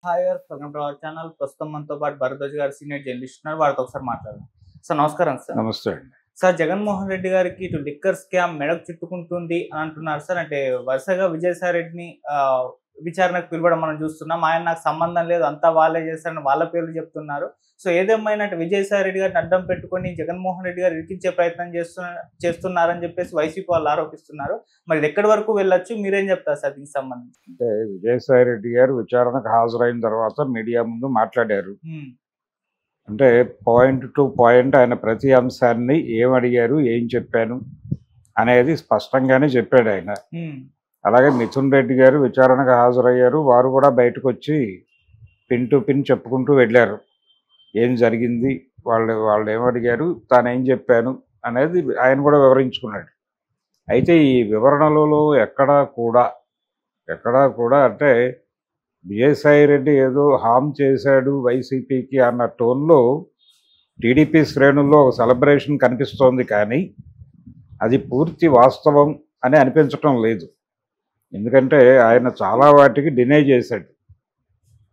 Hi గారు, welcome to our channel. ప్రస్తుతం మనతో పాటు భరద్వాజ్ గారు సీనియర్ జర్నలిస్ట్ ఉన్నారు. వారితో ఒకసారి మాట్లాడదాం. సార్ నమస్కారం సార్. నమస్తే అండి. సార్, జగన్మోహన్ రెడ్డి గారికి ఇటు లిక్కర్ స్కామ్ మెడకు చుట్టుకుంటుంది అని అంటున్నారు సార్. అంటే వరుసగా విజయసాయి రెడ్డిని విచారణకు పిలవడం మనం చూస్తున్నాం. ఆయన నాకు సంబంధం లేదు, అంతా వాళ్ళే చేస్తారని వాళ్ళ పేర్లు చెప్తున్నారు. సో ఏదేమైనా విజయసాయి రెడ్డి గారిని అడ్డం పెట్టుకొని జగన్మోహన్ రెడ్డి గారు ఇరికించే ప్రయత్నం చేస్తున్నారని చెప్పేసి వైసీపీ వాళ్ళు ఆరోపిస్తున్నారు. మరి ఇది ఎక్కడి వరకు వెళ్ళొచ్చు, మీరేం చెప్తారు సార్ దీనికి సంబంధించి? అంటే విజయసాయి రెడ్డి గారు విచారణకు హాజరైన తర్వాత మీడియా ముందు మాట్లాడారు. అంటే పాయింట్ టు పాయింట్ ఆయన ప్రతి అంశాన్ని ఏం అడిగారు, ఏం చెప్పాను అనేది స్పష్టంగానే చెప్పాడు ఆయన. అలాగే మిథున్ రెడ్డి గారు విచారణకు హాజరయ్యారు. వారు కూడా బయటకు వచ్చి పిన్ టు పిన్ చెప్పుకుంటూ వెళ్ళారు. ఏం జరిగింది, వాళ్ళు ఏమడిగారు, తాను ఏం చెప్పాను అనేది ఆయన కూడా వివరించుకున్నాడు. అయితే ఈ వివరణలలో ఎక్కడా కూడా అంటే విజయసాయి రెడ్డి ఏదో హామ్ చేశాడు వైసీపీకి అన్న టోన్లో టీడీపీ శ్రేణుల్లో ఒక సెలబ్రేషన్ కనిపిస్తోంది. కానీ అది పూర్తి వాస్తవం అని అనిపించటం లేదు. ఎందుకంటే ఆయన చాలా వాటికి డినై చేశాడు.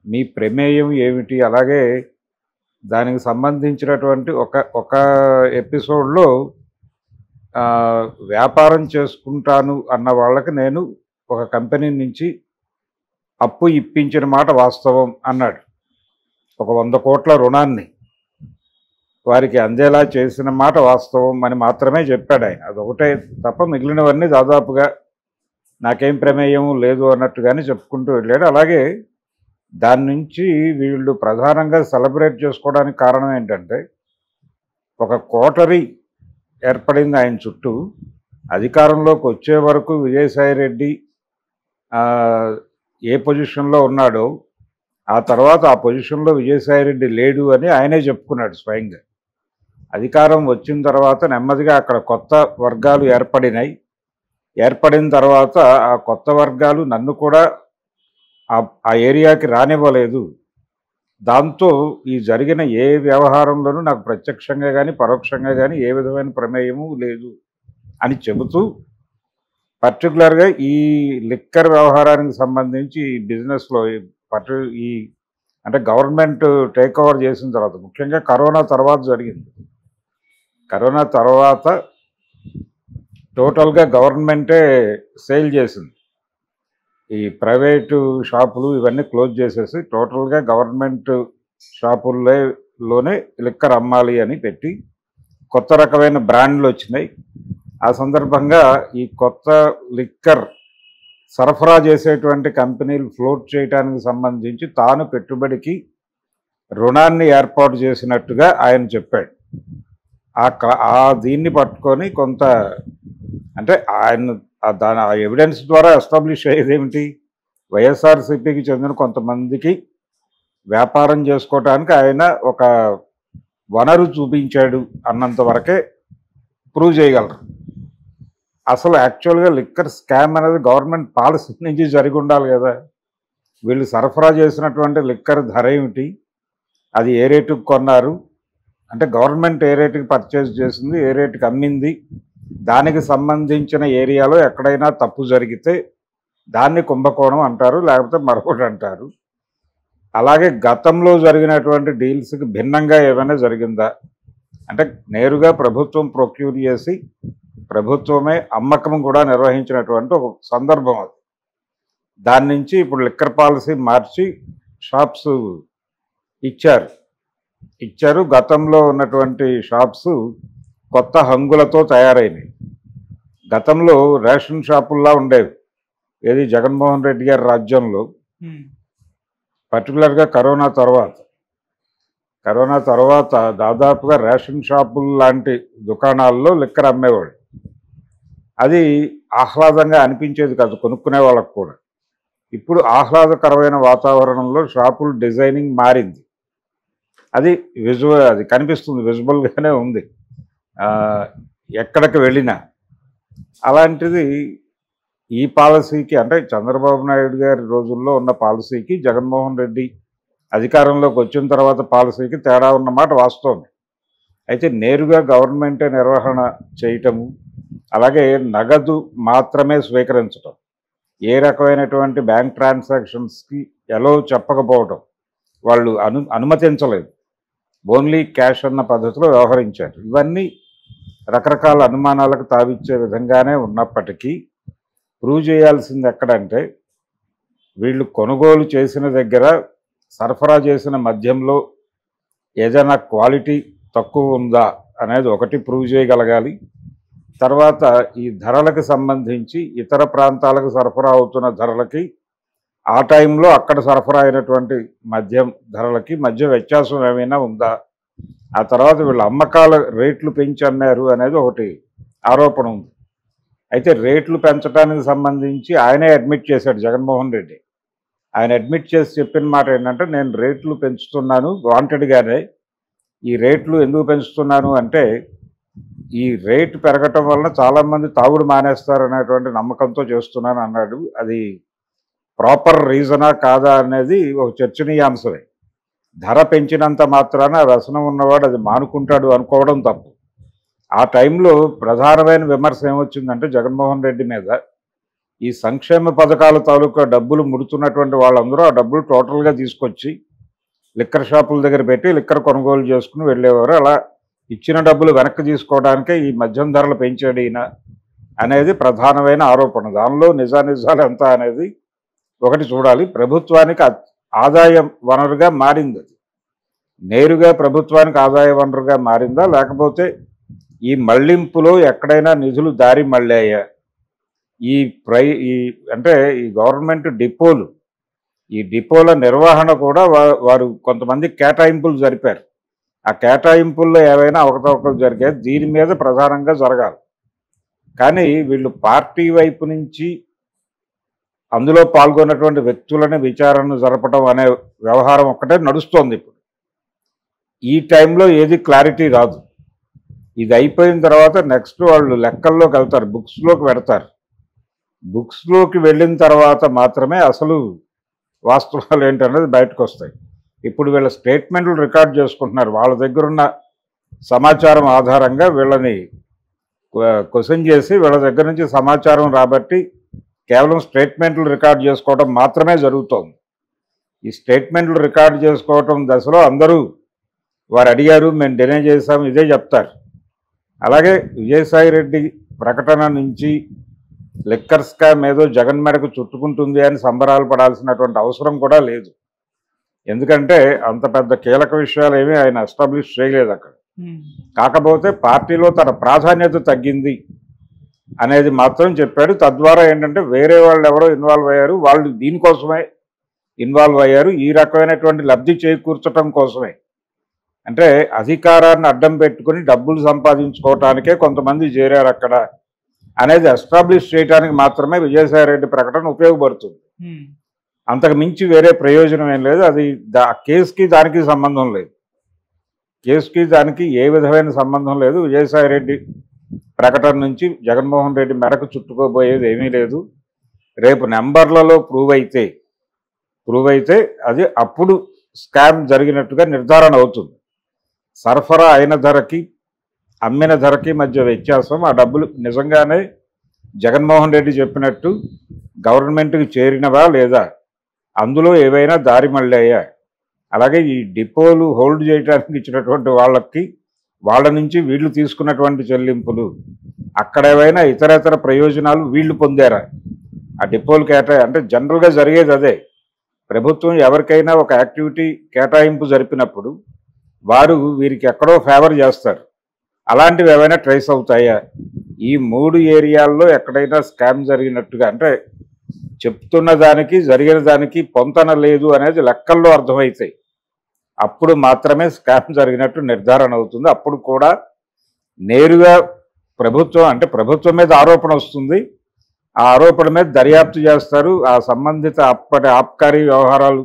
మీ ప్రమేయం ఏమిటి, అలాగే దానికి సంబంధించినటువంటి ఒక ఎపిసోడ్లో వ్యాపారం చేసుకుంటాను అన్న వాళ్ళకి నేను ఒక కంపెనీ నుంచి అప్పు ఇప్పించిన మాట వాస్తవం అన్నాడు. ఒక 100 కోట్ల రుణాన్ని వారికి అందేలా చేసిన మాట వాస్తవం అని మాత్రమే చెప్పాడు ఆయన. అదొకటే తప్ప మిగిలినవన్నీ దాదాపుగా నాకేం ప్రమేయం లేదు అన్నట్టుగానే చెప్పుకుంటూ వెళ్ళాడు. అలాగే దాని నుంచి వీళ్ళు ప్రధానంగా సెలబ్రేట్ చేసుకోవడానికి కారణం ఏంటంటే ఒక కోటరీ ఏర్పడింది ఆయన చుట్టూ. అధికారంలోకి వచ్చే వరకు విజయసాయి రెడ్డి ఏ పొజిషన్లో ఉన్నాడో ఆ తర్వాత ఆ పొజిషన్లో విజయసాయి రెడ్డి లేడు అని ఆయనే చెప్పుకున్నాడు స్వయంగా. అధికారం వచ్చిన తర్వాత నెమ్మదిగా అక్కడ కొత్త వర్గాలు ఏర్పడినాయి. ఏర్పడిన తర్వాత ఆ కొత్త వర్గాలు నన్ను కూడా ఆ ఏరియాకి రానివ్వలేదు. దాంతో ఈ జరిగిన ఏ వ్యవహారంలోనూ నాకు ప్రత్యక్షంగా కానీ పరోక్షంగా కానీ ఏ విధమైన ప్రమేయము లేదు అని చెబుతూ పర్టికులర్గా ఈ లిక్కర్ వ్యవహారానికి సంబంధించి ఈ బిజినెస్లో ఈ అంటే గవర్నమెంట్ టేక్ ఓవర్ చేసిన తర్వాత, ముఖ్యంగా కరోనా తర్వాత జరిగింది. కరోనా తర్వాత టోటల్గా గవర్నమెంటే సేల్ చేసింది. ఈ ప్రైవేటు షాపులు ఇవన్నీ క్లోజ్ చేసేసి టోటల్గా గవర్నమెంట్ షాపుల్లోనే లిక్కర్ అమ్మాలి అని పెట్టి కొత్త రకమైన బ్రాండ్లు వచ్చినాయి. ఆ సందర్భంగా ఈ కొత్త లిక్కర్ సరఫరా చేసేటువంటి కంపెనీలు ఫ్లోట్ చేయడానికి సంబంధించి తాను పెట్టుబడికి రుణాన్ని ఏర్పాటు చేసినట్టుగా ఆయన చెప్పాడు. దీన్ని పట్టుకొని కొంత అంటే ఆయన దాని ఎవిడెన్స్ ద్వారా ఎస్టాబ్లిష్ అయ్యేది ఏమిటి, వైఎస్ఆర్సీపీకి చెందిన కొంతమందికి వ్యాపారం చేసుకోవటానికి ఆయన ఒక వనరు చూపించాడు అన్నంత వరకే ప్రూవ్ చేయగలరు. అసలు యాక్చువల్గా లిక్కర్ స్కామ్ అనేది గవర్నమెంట్ పాలసీ నుంచి జరిగి ఉండాలి కదా. వీళ్ళు సరఫరా చేసినటువంటి లిక్కర్ ధర ఏమిటి, అది ఏ రేటుకు కొన్నారు, అంటే గవర్నమెంట్ ఏ రేటుకి పర్చేజ్ చేసింది, ఏ రేటుకి అమ్మింది, దానికి సంబంధించిన ఏరియాలో ఎక్కడైనా తప్పు జరిగితే దాన్ని కుంభకోణం అంటారు, లేకపోతే మరొకటి అంటారు. అలాగే గతంలో జరిగినటువంటి డీల్స్కి భిన్నంగా ఏమైనా జరిగిందా, అంటే నేరుగా ప్రభుత్వం ప్రొక్యూర్ చేసి ప్రభుత్వమే అమ్మకం కూడా నిర్వహించినటువంటి ఒక సందర్భం అది. దాని నుంచి ఇప్పుడు లిక్కర్ పాలసీ మార్చి షాప్స్ ఇచ్చారు. గతంలో ఉన్నటువంటి షాప్స్ కొత్త హంగులతో తయారైనవి. గతంలో రేషన్ షాపుల్లా ఉండేవి ఏది జగన్మోహన్ రెడ్డి గారి రాజ్యంలో. పర్టికులర్గా కరోనా తర్వాత దాదాపుగా రేషన్ షాపుల లాంటి దుకాణాల్లో లిక్కర్ అమ్మేవాడు. అది ఆహ్లాదంగా అనిపించేది కాదు కొనుక్కునే వాళ్ళకు కూడా. ఇప్పుడు ఆహ్లాదకరమైన వాతావరణంలో షాపుల డిజైనింగ్ మారింది. అది అది కనిపిస్తుంది, విజువల్గానే ఉంది ఎక్కడికి వెళ్ళినా. అలాంటిది ఈ పాలసీకి, అంటే చంద్రబాబు నాయుడు గారి రోజుల్లో ఉన్న పాలసీకి జగన్మోహన్ రెడ్డి అధికారంలోకి వచ్చిన తర్వాత పాలసీకి తేడా ఉన్నమాట వాస్తవం. అయితే నేరుగా గవర్నమెంటే నిర్వహణ చేయటము, అలాగే నగదు మాత్రమే స్వీకరించటం, ఏ రకమైనటువంటి బ్యాంక్ ట్రాన్సాక్షన్స్కి ఎలా చెప్పకపోవడం, వాళ్ళు అనుమతించలేదు, ఓన్లీ క్యాష్ అన్న పద్ధతిలో వ్యవహరించారు. ఇవన్నీ రకరకాల అనుమానాలకు తావిచ్చే విధంగానే ఉన్నప్పటికీ ప్రూవ్ చేయాల్సింది ఎక్కడంటే వీళ్ళు కొనుగోలు చేసిన దగ్గర సరఫరా చేసిన మద్యంలో ఏదైనా క్వాలిటీ తక్కువ ఉందా అనేది ఒకటి ప్రూవ్ చేయగలగాలి. తర్వాత ఈ ధరలకు సంబంధించి ఇతర ప్రాంతాలకు సరఫరా అవుతున్న ధరలకి ఆ టైంలో అక్కడ సరఫరా అయినటువంటి మద్యం ధరలకి మధ్య వ్యత్యాసం ఏమైనా ఉందా, ఆ తర్వాత వీళ్ళ అమ్మకాల రేట్లు పెంచి అమ్మారు అనేది ఒకటి ఆరోపణ ఉంది. అయితే రేట్లు పెంచడానికి సంబంధించి ఆయనే అడ్మిట్ చేశాడు జగన్మోహన్ రెడ్డి. ఆయన అడ్మిట్ చేసి చెప్పిన మాట ఏంటంటే, నేను రేట్లు పెంచుతున్నాను వాంటెడ్గానే. ఈ రేట్లు ఎందుకు పెంచుతున్నాను అంటే ఈ రేటు పెరగటం వలన చాలామంది తాగుడు మానేస్తారు అనేటువంటి నమ్మకంతో చేస్తున్నాను అన్నాడు. అది ప్రాపర్ రీజనా కాదా అనేది ఒక చర్చనీయాంశమే. ధర పెంచినంత మాత్రాన వ్యసనం ఉన్నవాడు అది మానుకుంటాడు అనుకోవడం తప్పు. ఆ టైంలో ప్రధానమైన విమర్శ ఏమొచ్చిందంటే జగన్మోహన్ రెడ్డి మీద, ఈ సంక్షేమ పథకాల తాలూకా డబ్బులు ముడుతున్నటువంటి వాళ్ళందరూ ఆ డబ్బులు టోటల్గా తీసుకొచ్చి లిక్కర్ షాపుల దగ్గర పెట్టి లిక్కర్ కొనుగోలు చేసుకుని వెళ్ళేవారు. అలా ఇచ్చిన డబ్బులు వెనక్కి తీసుకోవడానికే ఈ మద్యం ధరలు పెంచాడు ఈయన అనేది ప్రధానమైన ఆరోపణ. దానిలో నిజానిజాలు ఎంత అనేది ఒకటి చూడాలి. ప్రభుత్వానికి ఆదాయ వనరుగా మారింది, అది నేరుగా ప్రభుత్వానికి ఆదాయ వనరుగా మారిందా, లేకపోతే ఈ మళ్లింపులో ఎక్కడైనా నిధులు దారి మళ్ళాయా? ఈ అంటే ఈ గవర్నమెంట్ డిపోలు, ఈ డిపోల నిర్వహణ కూడా వారు కొంతమంది కేటాయింపులు జరిపారు. ఆ కేటాయింపుల్లో ఏవైనా అవకతవకలు జరిగాయి, దీని మీద ప్రధానంగా జరగాలి. కానీ వీళ్ళు పార్టీ వైపు నుంచి అందులో పాల్గొన్నటువంటి వ్యక్తులని విచారణ జరపడం అనే వ్యవహారం ఒక్కటే నడుస్తోంది ఇప్పుడు. ఈ టైంలో ఏది క్లారిటీ రాదు. ఇది అయిపోయిన తర్వాత నెక్స్ట్ వాళ్ళు లెక్కల్లోకి వెళ్తారు, బుక్స్లోకి పెడతారు. బుక్స్లోకి వెళ్ళిన తర్వాత మాత్రమే అసలు వాస్తవాలు ఏంటనేది బయటకు వస్తాయి. ఇప్పుడు వీళ్ళ స్టేట్మెంట్లు రికార్డ్ చేసుకుంటున్నారు. వాళ్ళ దగ్గర ఉన్న సమాచారం ఆధారంగా వీళ్ళని క్వశ్చన్ చేసి వీళ్ళ దగ్గర నుంచి సమాచారం రాబట్టి కేవలం స్టేట్మెంట్లు రికార్డ్ చేసుకోవడం మాత్రమే జరుగుతోంది. ఈ స్టేట్మెంట్లు రికార్డ్ చేసుకోవటం దశలో అందరూ వారు అడిగారు, మేము డినై చేశాము, ఇదే చెప్తారు. అలాగే విజయసాయి రెడ్డి ప్రకటన నుంచి లిక్కర్ స్కామ్ ఏదో జగన్ మెడకు చుట్టుకుంటుంది అని సంబరాలు పడాల్సినటువంటి అవసరం కూడా లేదు. ఎందుకంటే అంత పెద్ద కీలక విషయాలు ఏమీ ఆయన ఎస్టాబ్లిష్ చేయలేదు అక్కడ. కాకపోతే పార్టీలో తన ప్రాధాన్యత తగ్గింది అనేది మాత్రం చెప్పాడు. తద్వారా ఏంటంటే వేరే వాళ్ళు ఎవరో ఇన్వాల్వ్ అయ్యారు, వాళ్ళు దీనికోసమే ఇన్వాల్వ్ అయ్యారు, ఈ రకమైనటువంటి లబ్ధి చేకూర్చడం కోసమే. అంటే అధికారాన్ని అడ్డం పెట్టుకుని డబ్బులు సంపాదించుకోవటానికే కొంతమంది చేరారు అక్కడ అనేది ఎస్టాబ్లిష్ చేయడానికి మాత్రమే విజయసాయి రెడ్డి ప్రకటన ఉపయోగపడుతుంది. అంతకు మించి వేరే ప్రయోజనం ఏం లేదు. అది కేసుకి దానికి సంబంధం లేదు, కేసుకి దానికి ఏ విధమైన సంబంధం లేదు. విజయసాయి రెడ్డి ప్రకటన నుంచి జగన్మోహన్ రెడ్డి మెడకు చుట్టుకోబోయేది ఏమీ లేదు. రేపు నెంబర్లలో ప్రూవ్ అయితే అది అప్పుడు స్కామ్ జరిగినట్టుగా నిర్ధారణ అవుతుంది. సరఫరా అయిన ధరకి అమ్మిన ధరకి మధ్య వ్యత్యాసం, ఆ డబ్బులు నిజంగానే జగన్మోహన్ రెడ్డి చెప్పినట్టు గవర్నమెంట్కి చేరినవా లేదా, అందులో ఏవైనా దారి మళ్ళాయా, అలాగే ఈ డిపోలు హోల్డ్ చేయడానికి ఇచ్చినటువంటి వాళ్ళ నుంచి వీళ్ళు తీసుకున్నటువంటి చెల్లింపులు, అక్కడ ఏవైనా ఇతరేతర ప్రయోజనాలు వీళ్ళు పొందారా, ఆ డిపోలు అంటే జనరల్గా జరిగేది అదే. ప్రభుత్వం ఎవరికైనా ఒక యాక్టివిటీ కేటాయింపు జరిపినప్పుడు వారు వీరికి ఎక్కడో ఫేవర్ చేస్తారు. అలాంటివి ఏవైనా ట్రేస్ అవుతాయా? ఈ 3 ఏరియాల్లో ఎక్కడైనా స్కామ్ జరిగినట్టుగా, అంటే చెప్తున్న దానికి జరిగిన దానికి పొంతన లేదు అనేది లెక్కల్లో అర్థమవుతాయి. అప్పుడు మాత్రమే స్కామ్ జరిగినట్టు నిర్ధారణ అవుతుంది. అప్పుడు కూడా నేరుగా ప్రభుత్వం మీద ఆరోపణ వస్తుంది, ఆ ఆరోపణ మీద దర్యాప్తు చేస్తారు. ఆ సంబంధిత అప్పటి ఆబ్కారీ వ్యవహారాలు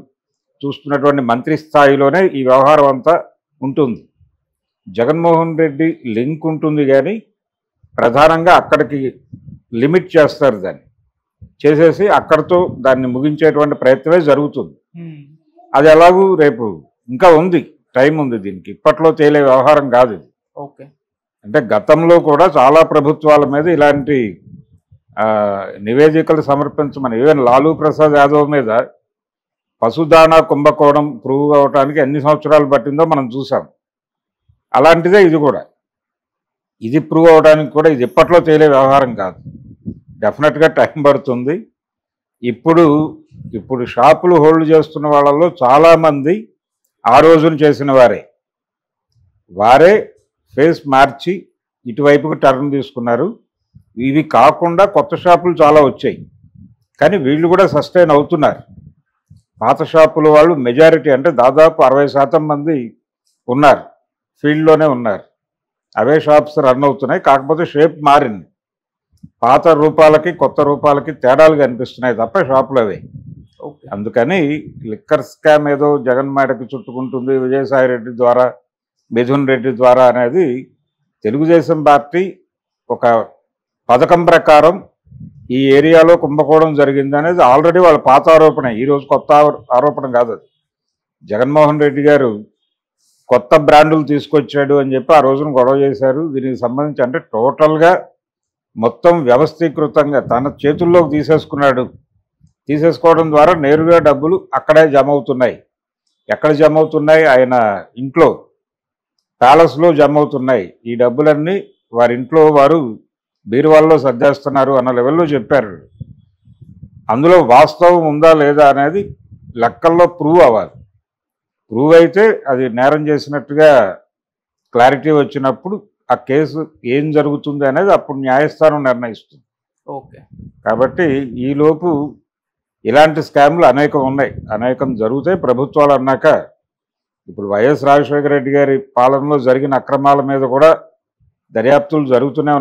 చూస్తున్నటువంటి మంత్రి స్థాయిలోనే ఈ వ్యవహారం అంతా ఉంటుంది. జగన్మోహన్ రెడ్డి లింక్ ఉంటుంది, కానీ ప్రధానంగా అక్కడికి లిమిట్ చేస్తారు, దాన్ని చేసేసి అక్కడితో దాన్ని ముగించేటువంటి ప్రయత్నమే జరుగుతుంది. అది ఎలాగూ రేపు ఇంకా ఉంది, టైం ఉంది, దీనికి ఇప్పట్లో తేలే వ్యవహారం కాదు ఇది. ఓకే, అంటే గతంలో కూడా చాలా ప్రభుత్వాల మీద ఇలాంటి నివేదికలు సమర్పించమని, ఈవెన్ లాలూ ప్రసాద్ యాదవ్ మీద పశుదానా కుంభకోణం ప్రూవ్ అవడానికి ఎన్ని సంవత్సరాలు పట్టిందో మనం చూసాం. అలాంటిదే ఇది కూడా. ఇది ప్రూవ్ అవడానికి కూడా ఇది ఇప్పట్లో తేలే వ్యవహారం కాదు. డెఫినెట్గా టైం పడుతుంది. ఇప్పుడు షాపులు హోల్డ్ చేస్తున్న వాళ్ళలో చాలామంది ఆ రోజున చేసిన వారే ఫేస్ మార్చి ఇటువైపుకు టర్న్ తీసుకున్నారు. ఇవి కాకుండా కొత్త షాపులు చాలా వచ్చాయి, కానీ వీళ్ళు కూడా సస్టైన్ అవుతున్నారు. పాత షాపుల వాళ్ళు మెజారిటీ అంటే దాదాపు 60% మంది ఉన్నారు, ఫీల్డ్లోనే ఉన్నారు. అవే షాప్స్ రన్ అవుతున్నాయి. కాకపోతే షేప్ మారింది. పాత రూపాలకి కొత్త రూపాలకి తేడాలు కనిపిస్తున్నాయి తప్ప షాపులు అవే. అందుకని లిక్కర్ స్కామ్ ఏదో జగన్ మేడకు చుట్టుకుంటుంది విజయసాయి రెడ్డి ద్వారా, మిథున్ రెడ్డి ద్వారా అనేది తెలుగుదేశం పార్టీ ఒక పథకం ప్రకారం ఈ ఏరియాలో కుంభకోణం జరిగింది అనేది ఆల్రెడీ వాళ్ళ పాత ఆరోపణ. ఈరోజు కొత్త ఆరోపణ కాదు. అది జగన్మోహన్ రెడ్డి గారు కొత్త బ్రాండులు తీసుకొచ్చాడు అని చెప్పి ఆ రోజున గొడవ చేశారు. దీనికి సంబంధించి అంటే టోటల్గా మొత్తం వ్యవస్థీకృతంగా తన చేతుల్లోకి తీసేసుకోవడం ద్వారా నేరుగా డబ్బులు అక్కడే జమ అవుతున్నాయి. ఎక్కడ జమ అవుతున్నాయి? ఆయన ఇంట్లో, ప్యాలెస్లో జమ అవుతున్నాయి. ఈ డబ్బులన్నీ వారింట్లో వారు బీరువాల్లో సర్దేస్తున్నారు అన్న లెవెల్లో చెప్పారు. అందులో వాస్తవం ఉందా లేదా అనేది లెక్కల్లో ప్రూవ్ అవ్వాలి. ప్రూవ్ అయితే అది నేరం చేసినట్టుగా క్లారిటీ వచ్చినప్పుడు ఆ కేసు ఏం జరుగుతుంది అనేది అప్పుడు న్యాయస్థానం నిర్ణయిస్తుంది. కాబట్టి ఈలోపు ఇలాంటి స్కామ్లు అనేకం ఉన్నాయి, అనేకం జరుగుతాయి. ప్రభుత్వాలు అన్నాక ఇప్పుడు వైఎస్ రాజశేఖర రెడ్డి గారి పాలనలో జరిగిన అక్రమాల మీద కూడా దర్యాప్తులు జరుగుతూనే